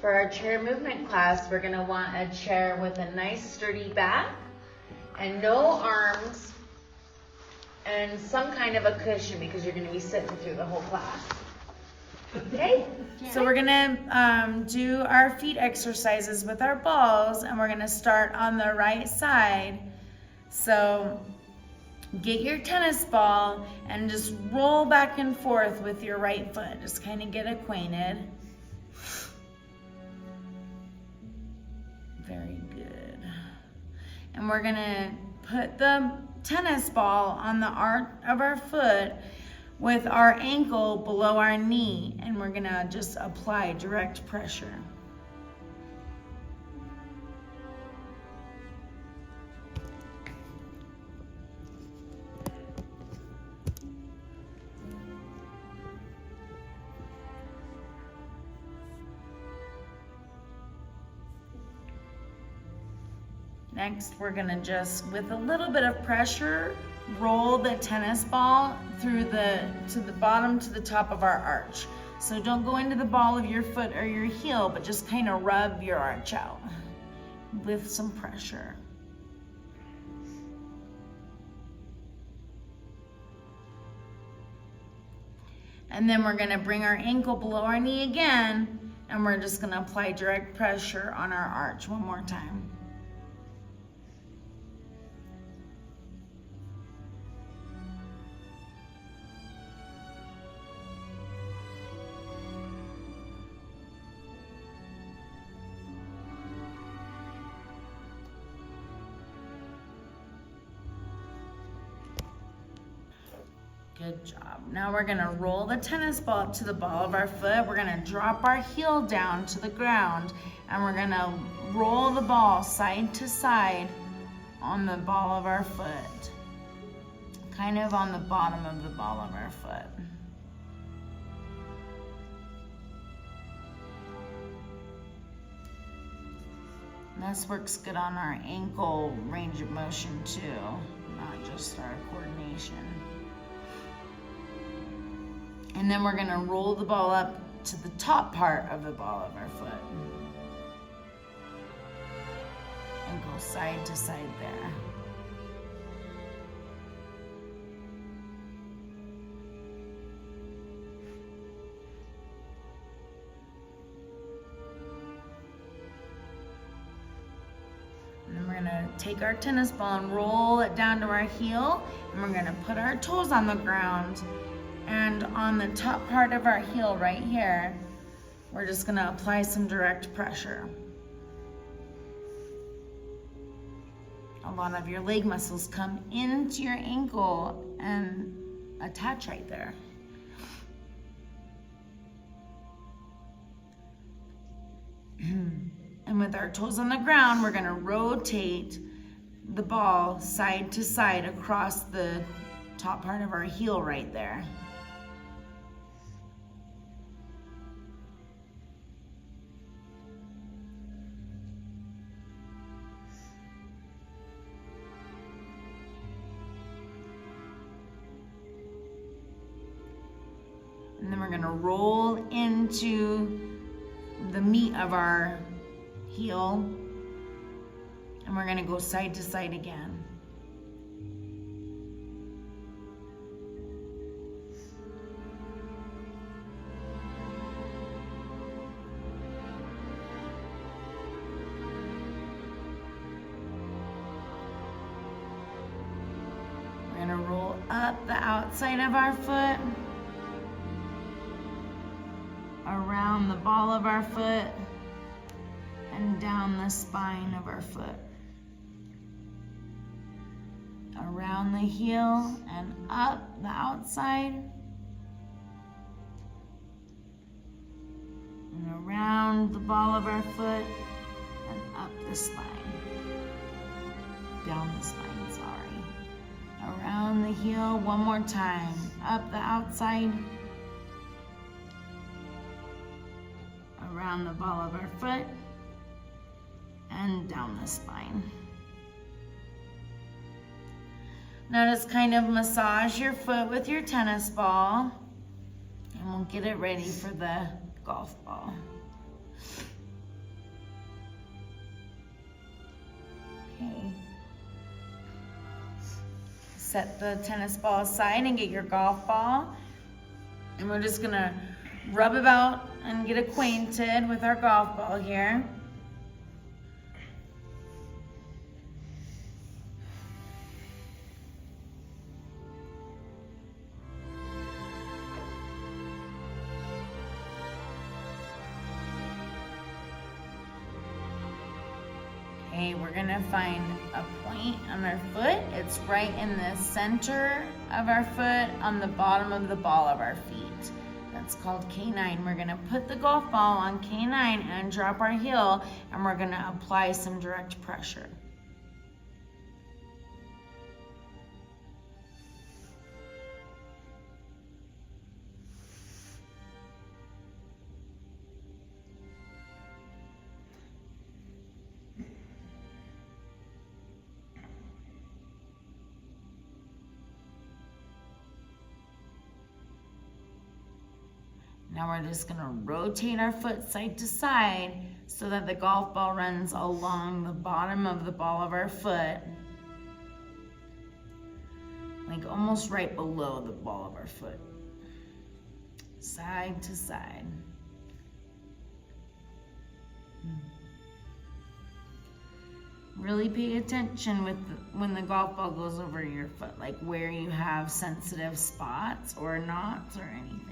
For our chair movement class, we're gonna want a chair with a nice sturdy back and no arms and some kind of a cushion because you're gonna be sitting through the whole class. Okay? So we're gonna do our feet exercises with our balls, and we're gonna start on the right side. So get your tennis ball and just roll back and forth with your right foot. Just kind of get acquainted. Very good. And we're gonna put the tennis ball on the arch of our foot with our ankle below our knee, and we're gonna just apply direct pressure. Next, we're gonna just, with a little bit of pressure, roll the tennis ball to the bottom to the top of our arch. So don't go into the ball of your foot or your heel, but just kind of rub your arch out with some pressure. And then we're gonna bring our ankle below our knee again, and we're just gonna apply direct pressure on our arch one more time. Good job. Now we're gonna roll the tennis ball up to the ball of our foot. We're gonna drop our heel down to the ground, and we're gonna roll the ball side to side on the ball of our foot, kind of on the bottom of the ball of our foot. And this works good on our ankle range of motion too, not just our coordination. And then we're gonna roll the ball up to the top part of the ball of our foot. And go side to side there. And then we're gonna take our tennis ball and roll it down to our heel, and we're gonna put our toes on the ground. And on the top part of our heel right here, we're just gonna apply some direct pressure. A lot of your leg muscles come into your ankle and attach right there. And with our toes on the ground, we're gonna rotate the ball side to side across the top part of our heel right there. And then we're gonna roll into the meat of our heel, and we're gonna go side to side again. We're gonna roll up the outside of our foot, around the ball of our foot, and down the spine of our foot. Around the heel and up the outside. And around the ball of our foot and up the spine. Down the spine, sorry. Around the heel one more time. Up the outside. Around the ball of our foot and down the spine. Now just kind of massage your foot with your tennis ball, and we'll get it ready for the golf ball. set the tennis ball aside and get your golf ball. And we're just gonna rub about and get acquainted with our golf ball here. Okay, we're gonna find a point on our foot. It's right in the center of our foot on the bottom of the ball of our feet. That's called K9. We're gonna put the golf ball on K9 and drop our heel, and we're gonna apply some direct pressure. Now we're just gonna rotate our foot side to side so that the golf ball runs along the bottom of the ball of our foot, like almost right below the ball of our foot, side to side. Really pay attention when the golf ball goes over your foot, like where you have sensitive spots or knots or anything.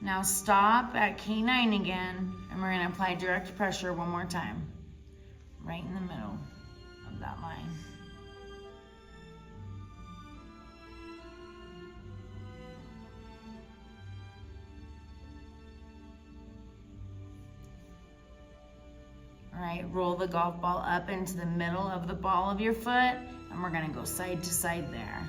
Now stop at K9 again, and we're gonna apply direct pressure one more time, right in the middle of that line. All right, roll the golf ball up into the middle of the ball of your foot, and we're gonna go side to side there.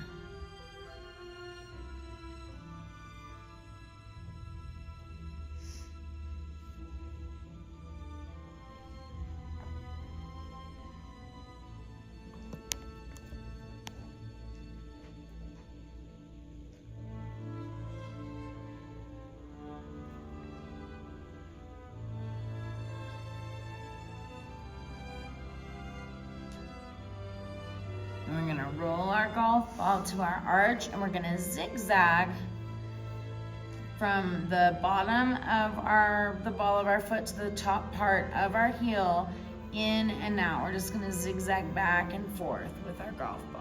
And we're gonna roll our golf ball to our arch, and we're gonna zigzag from the bottom of the ball of our foot to the top part of our heel, in and out. We're just gonna zigzag back and forth with our golf ball.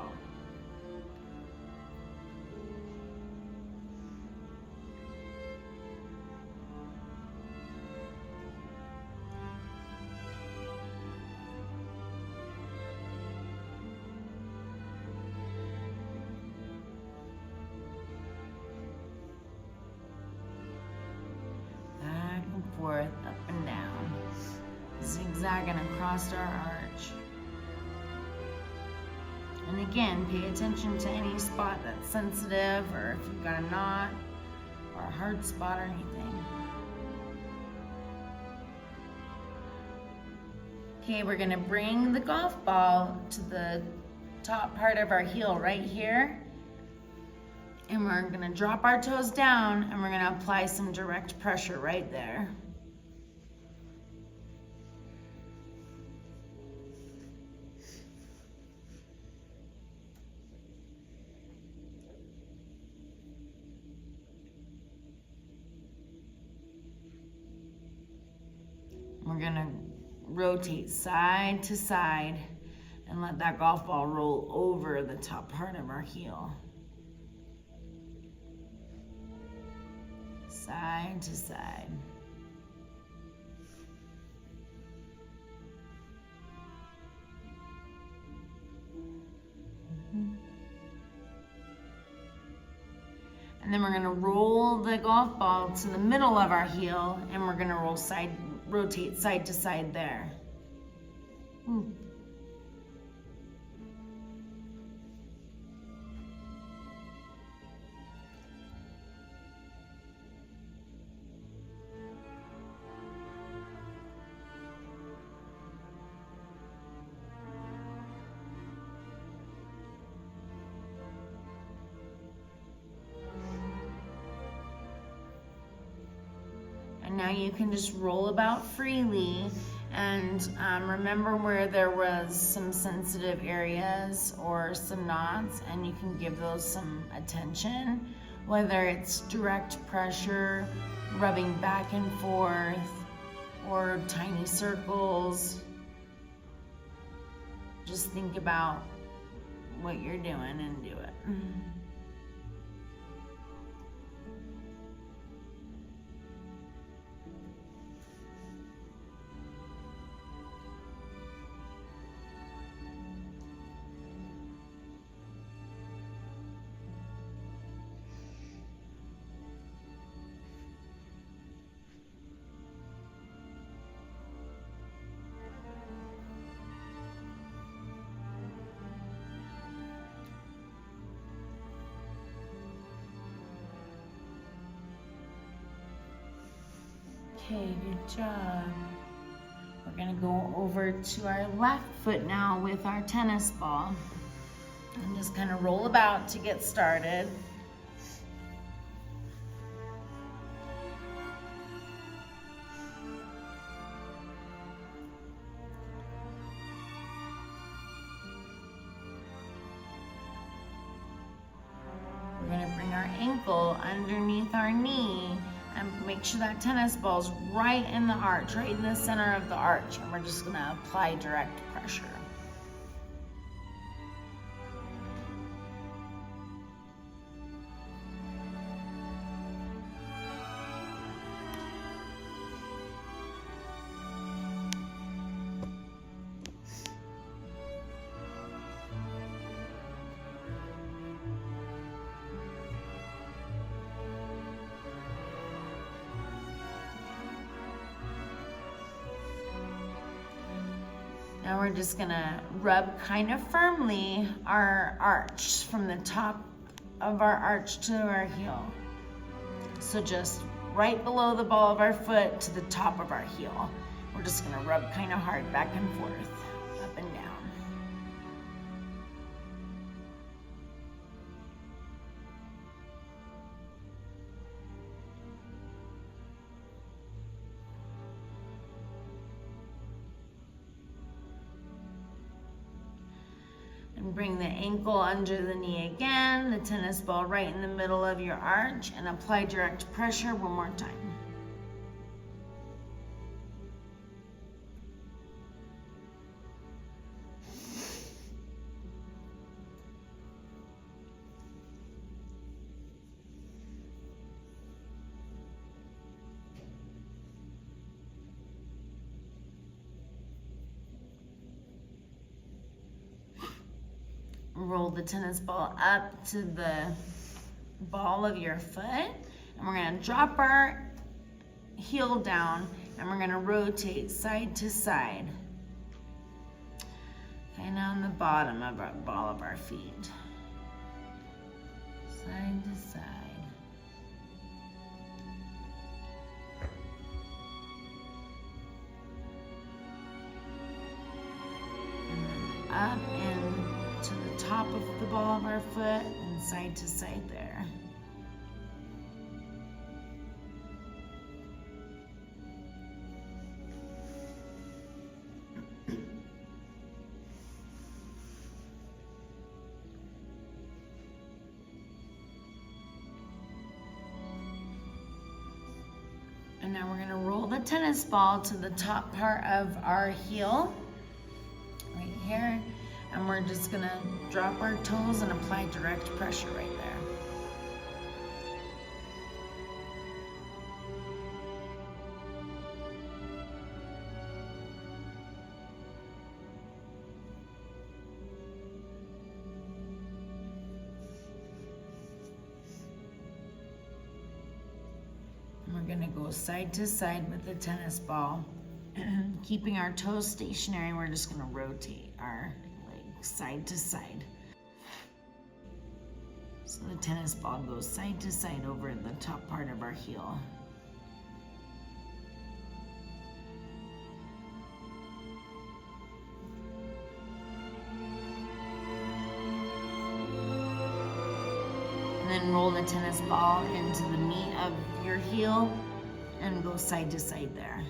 Forth, up and down, zigzagging across our arch. And again, pay attention to any spot that's sensitive, or if you've got a knot or a hard spot or anything. Okay, we're gonna bring the golf ball to the top part of our heel right here. And we're gonna drop our toes down, and we're gonna apply some direct pressure right there. We're gonna rotate side to side and let that golf ball roll over the top part of our heel. Side to side. And then we're gonna roll the golf ball to the middle of our heel, and we're gonna rotate side to side there. And now you can just roll about freely And remember where there was some sensitive areas or some knots, and you can give those some attention, whether it's direct pressure, rubbing back and forth, or tiny circles. Just think about what you're doing and do it. Okay, good job. We're gonna go over to our left foot now with our tennis ball. And just kind of roll about to get started. We're gonna bring our ankle underneath our knee and make sure that tennis ball's right in the arch, right in the center of the arch. And we're just gonna apply direct pressure. Now we're just gonna rub kind of firmly our arch from the top of our arch to our heel. So just right below the ball of our foot to the top of our heel. We're just gonna rub kind of hard back and forth, up and down. And bring the ankle under the knee again, the tennis ball right in the middle of your arch, and apply direct pressure one more time. Roll the tennis ball up to the ball of your foot, and we're gonna drop our heel down, and we're gonna rotate side to side, kind of on the bottom of our ball of our feet, side to side. And then up and to the top of the ball of our foot and side to side there. And now we're gonna roll the tennis ball to the top part of our heel, right here. And we're just gonna drop our toes and apply direct pressure right there. And we're gonna go side to side with the tennis ball. Keeping our toes stationary, we're just gonna rotate our side to side. So the tennis ball goes side to side over the top part of our heel. And then roll the tennis ball into the meat of your heel and go side to side there.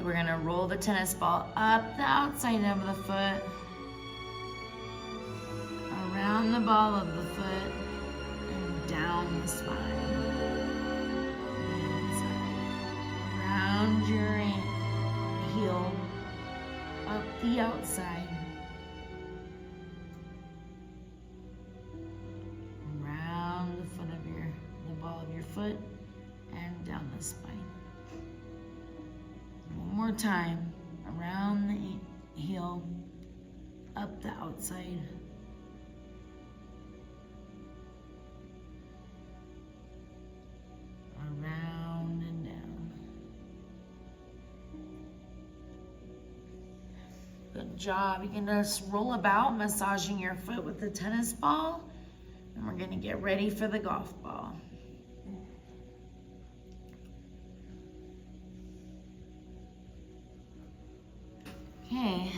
Okay, we're gonna roll the tennis ball up the outside of the foot, around the ball of the foot, and down the spine. Inside. Around your heel, up the outside. Around the foot of the ball of your foot, and down the spine. One more time, around the heel, up the outside. Around and down. Good job. You can just roll about, massaging your foot with the tennis ball, and we're gonna get ready for the golf ball. Okay,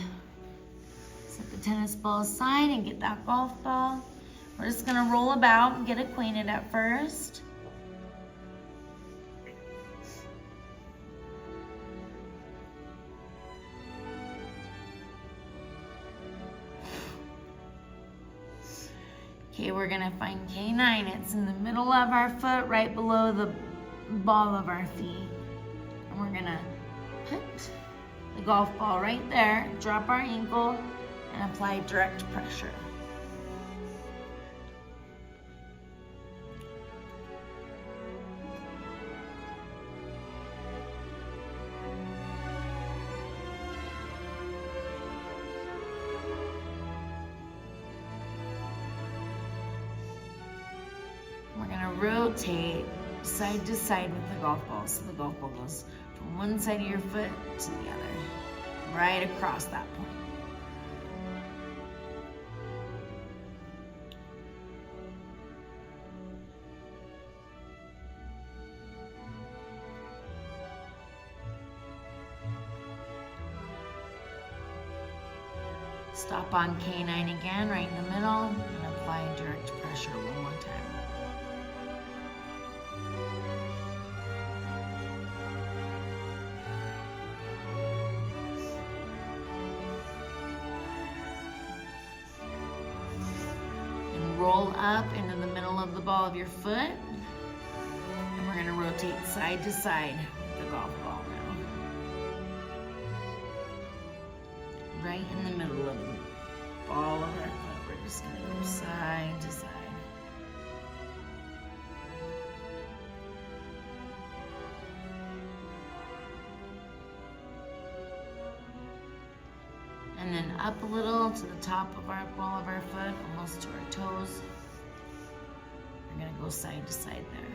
set the tennis ball aside and get that golf ball. We're just gonna roll about and get acquainted at first. Okay, we're gonna find K9. It's in the middle of our foot, right below the ball of our feet. And we're gonna put the golf ball right there, drop our ankle, and apply direct pressure. We're gonna rotate side to side with the golf ball. So the golf ball goes from one side of your foot to the other, right across that point. Stop on K9 again, right in the middle, and apply direct pressure one more time. Roll up into the middle of the ball of your foot, and we're going to rotate side to side with the golf ball now. Right in the middle of the ball of our foot, we're just going to go side to side. And then up a little to the top of our ball of our foot, almost to our toes. We're gonna go side to side there.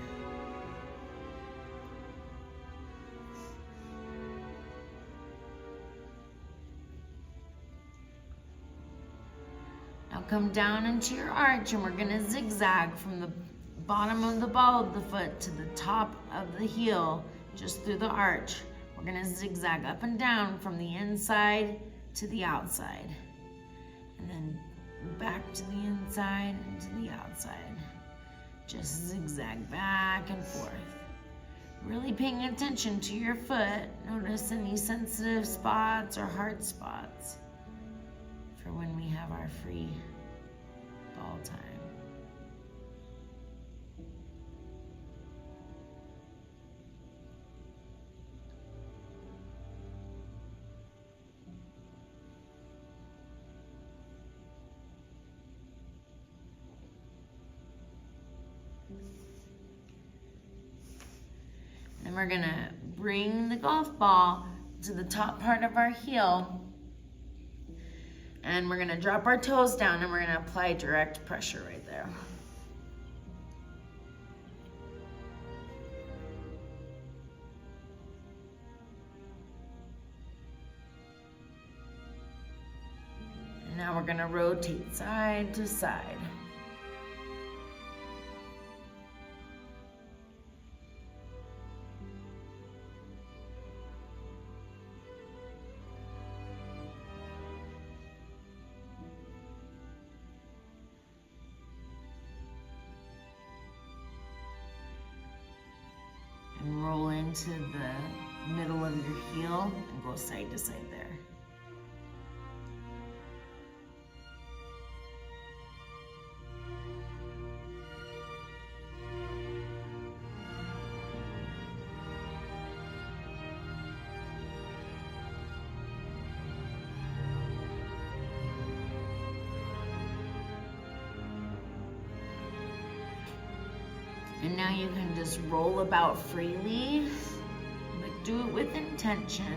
Now come down into your arch, and we're gonna zigzag from the bottom of the ball of the foot to the top of the heel, just through the arch. We're gonna zigzag up and down from the inside to the outside, and then back to the inside and to the outside. Just zigzag back and forth. Really paying attention to your foot. Notice any sensitive spots or hard spots for when we have our free ball time. Then we're gonna bring the golf ball to the top part of our heel, and we're gonna drop our toes down, and we're gonna apply direct pressure right there. And now we're gonna rotate side to side. And roll into the middle of your heel and go side to side there. And now you can just roll about freely, but do it with intention.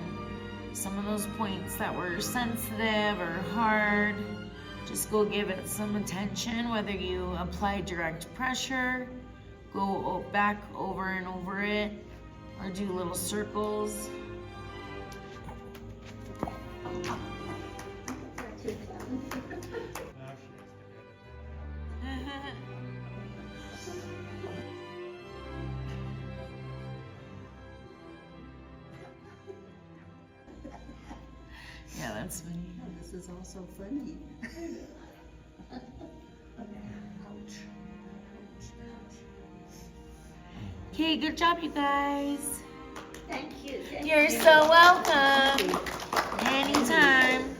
Some of those points that were sensitive or hard, just go give it some attention, whether you apply direct pressure, go back over and over it, or do little circles. Yeah, that's funny. Oh, this is also funny. Okay, good job, you guys. Thank you. You're so welcome. Anytime.